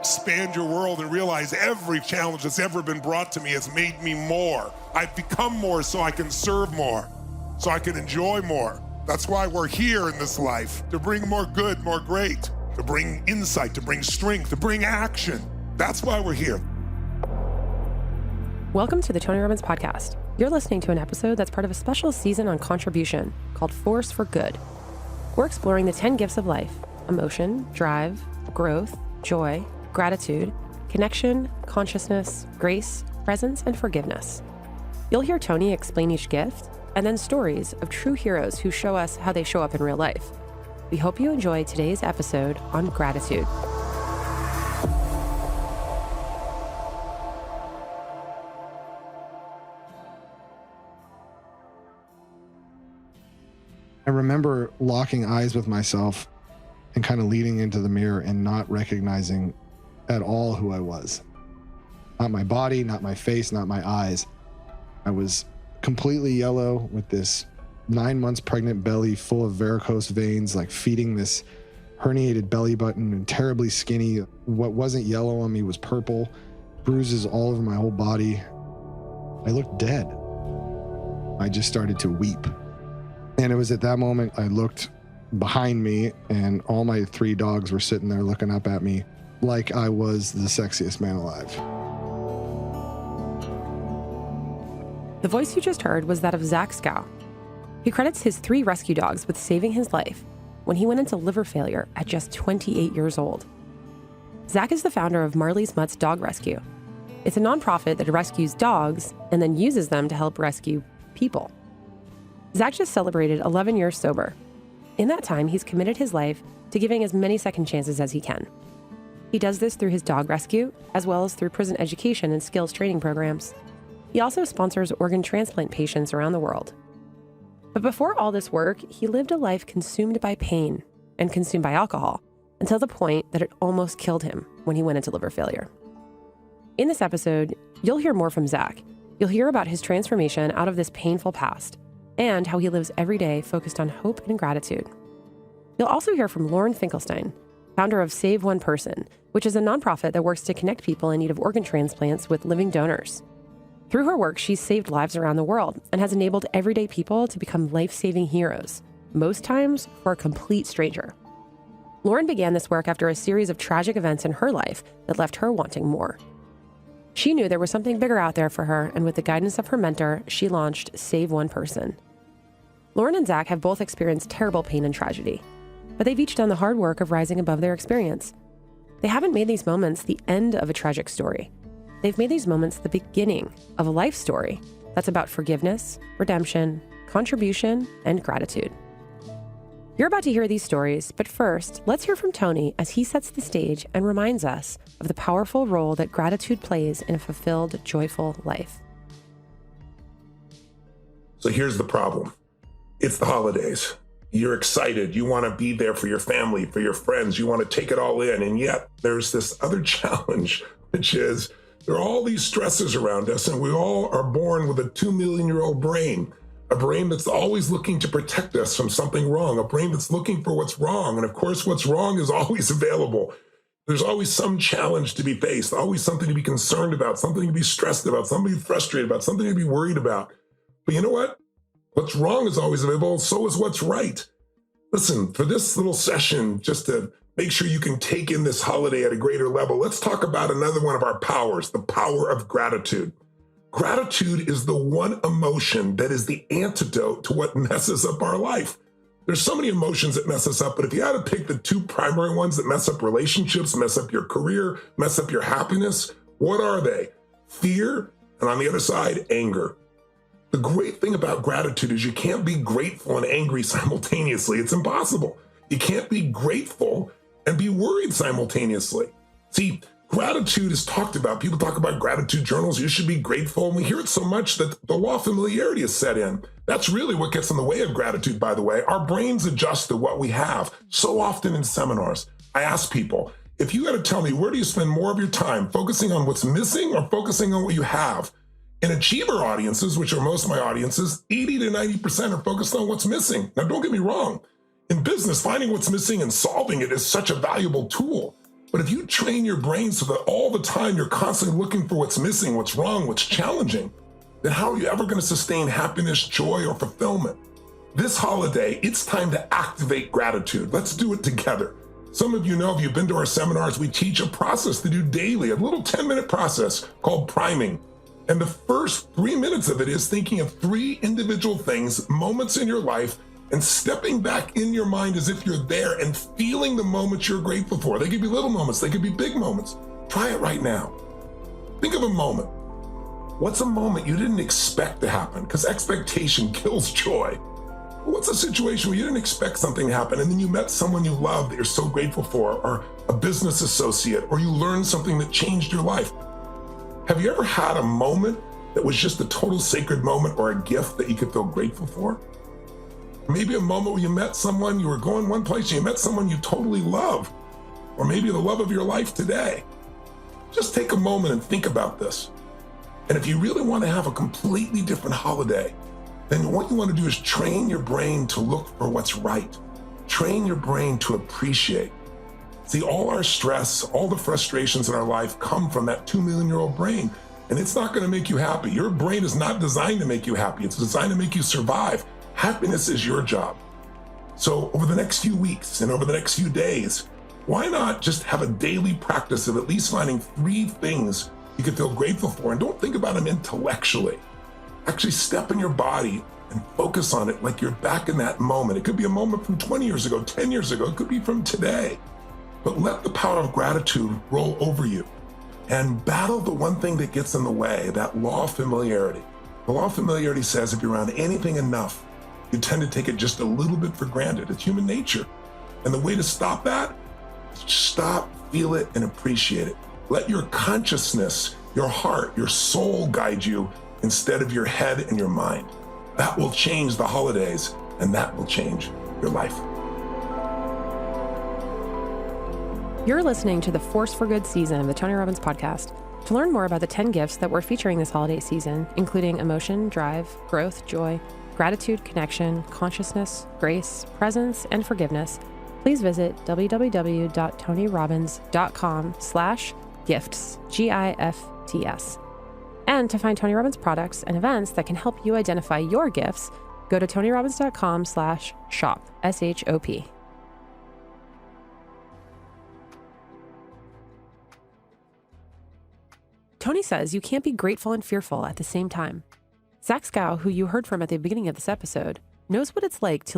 expand your world and realize every challenge that's ever been brought to me has made me more. I've become more so I can serve more, so I can enjoy more. That's why we're here in this life, to bring more good, more great, to bring insight, to bring strength, to bring action. That's why we're here. Welcome to the Tony Robbins Podcast. You're listening to an episode that's part of a special season on contribution called Force for Good. We're exploring the 10 gifts of life: emotion, drive, growth, joy, gratitude, connection, consciousness, grace, presence, and forgiveness. You'll hear Tony explain each gift, and then stories of true heroes who show us how they show up in real life. We hope you enjoy today's episode on gratitude. I remember locking eyes with myself and kind of leaning into the mirror and not recognizing at all who I was. Not my body, not my face, not my eyes. I was completely yellow with this 9 months pregnant belly full of varicose veins, like feeding this herniated belly button, and terribly skinny. What wasn't yellow on me was purple, bruises all over my whole body. I looked dead. I just started to weep. And it was at that moment I looked behind me, and all my 3 dogs were sitting there looking up at me like I was the sexiest man alive. The voice you just heard was that of Zach Scow. He credits his 3 rescue dogs with saving his life when he went into liver failure at just 28 years old. Zach is the founder of Marley's Mutts Dog Rescue. It's a nonprofit that rescues dogs and then uses them to help rescue people. Zach just celebrated 11 years sober. In that time, he's committed his life to giving as many second chances as he can. He does this through his dog rescue, as well as through prison education and skills training programs. He also sponsors organ transplant patients around the world. But before all this work, he lived a life consumed by pain and consumed by alcohol, until the point that it almost killed him when he went into liver failure. In this episode, you'll hear more from Zach. You'll hear about his transformation out of this painful past, and how he lives every day focused on hope and gratitude. You'll also hear from Lauren Finkelstein, founder of Save One Person, which is a nonprofit that works to connect people in need of organ transplants with living donors. Through her work, she's saved lives around the world and has enabled everyday people to become life-saving heroes, most times for a complete stranger. Lauren began this work after a series of tragic events in her life that left her wanting more. She knew there was something bigger out there for her, and with the guidance of her mentor, she launched Save One Person. Lauren and Zach have both experienced terrible pain and tragedy, but they've each done the hard work of rising above their experience. They haven't made these moments the end of a tragic story. They've made these moments the beginning of a life story that's about forgiveness, redemption, contribution, and gratitude. You're about to hear these stories, but first, let's hear from Tony as he sets the stage and reminds us of the powerful role that gratitude plays in a fulfilled, joyful life. So here's the problem. It's the holidays. You're excited. You want to be there for your family, for your friends. You want to take it all in. And yet there's this other challenge, which is there are all these stresses around us, and we all are born with a 2-million-year-old brain, a brain that's always looking to protect us from something wrong, a brain that's looking for what's wrong. And of course, what's wrong is always available. There's always some challenge to be faced, always something to be concerned about, something to be stressed about, something to be frustrated about, something to be worried about. But you know what? What's wrong is always available. So is what's right. Listen, for this little session, just to make sure you can take in this holiday at a greater level, let's talk about another one of our powers, the power of gratitude. Gratitude is the one emotion that is the antidote to what messes up our life. There's so many emotions that mess us up, but if you had to pick the 2 primary ones that mess up relationships, mess up your career, mess up your happiness, what are they? Fear, and on the other side, anger. The great thing about gratitude is you can't be grateful and angry simultaneously. It's impossible. You can't be grateful and be worried simultaneously. See, gratitude is talked about. People talk about gratitude journals. You should be grateful. And we hear it so much that the law of familiarity is set in. That's really what gets in the way of gratitude, by the way. Our brains adjust to what we have. So often in seminars, I ask people, if you had to tell me, where do you spend more of your time, focusing on what's missing or focusing on what you have? In achiever audiences, which are most of my audiences, 80 to 90% are focused on what's missing. Now, don't get me wrong. In business, finding what's missing and solving it is such a valuable tool. But if you train your brain so that all the time you're constantly looking for what's missing, what's wrong, what's challenging, then how are you ever going to sustain happiness, joy, or fulfillment? This holiday, it's time to activate gratitude. Let's do it together. Some of you know, if you've been to our seminars, we teach a process to do daily, a little 10-minute process called priming. And the first 3 minutes of it is thinking of 3 individual things, moments in your life, and stepping back in your mind as if you're there and feeling the moments you're grateful for. They could be little moments, they could be big moments. Try it right now. Think of a moment. What's a moment you didn't expect to happen? Because expectation kills joy. What's a situation where you didn't expect something to happen and then you met someone you love that you're so grateful for, or a business associate, or you learned something that changed your life? Have you ever had a moment that was just a total sacred moment or a gift that you could feel grateful for? Maybe a moment where you met someone, you were going one place, and you met someone you totally love, or maybe the love of your life today. Just take a moment and think about this. And if you really want to have a completely different holiday, then what you want to do is train your brain to look for what's right. Train your brain to appreciate. See, all our stress, all the frustrations in our life come from that 2 million-year-old brain, and it's not going to make you happy. Your brain is not designed to make you happy. It's designed to make you survive. Happiness is your job. So over the next few weeks and over the next few days, why not just have a daily practice of at least finding 3 things you can feel grateful for, and don't think about them intellectually. Actually step in your body and focus on it like you're back in that moment. It could be a moment from 20 years ago, 10 years ago, it could be from today. But let the power of gratitude roll over you and battle the one thing that gets in the way, that law of familiarity. The law of familiarity says if you're around anything enough, you tend to take it just a little bit for granted. It's human nature. And the way to stop that is stop, feel it, and appreciate it. Let your consciousness, your heart, your soul guide you instead of your head and your mind. That will change the holidays, and that will change your life. You're listening to the Force for Good season of the Tony Robbins podcast. To learn more about the 10 gifts that we're featuring this holiday season, including emotion, drive, growth, joy, gratitude, connection, consciousness, grace, presence, and forgiveness, please visit www.tonyrobbins.com/gifts, GIFTS. And to find Tony Robbins products and events that can help you identify your gifts, go to tonyrobbins.com/shop, SHOP. Tony says you can't be grateful and fearful at the same time. Zach Scow, who you heard from at the beginning of this episode, knows what it's like to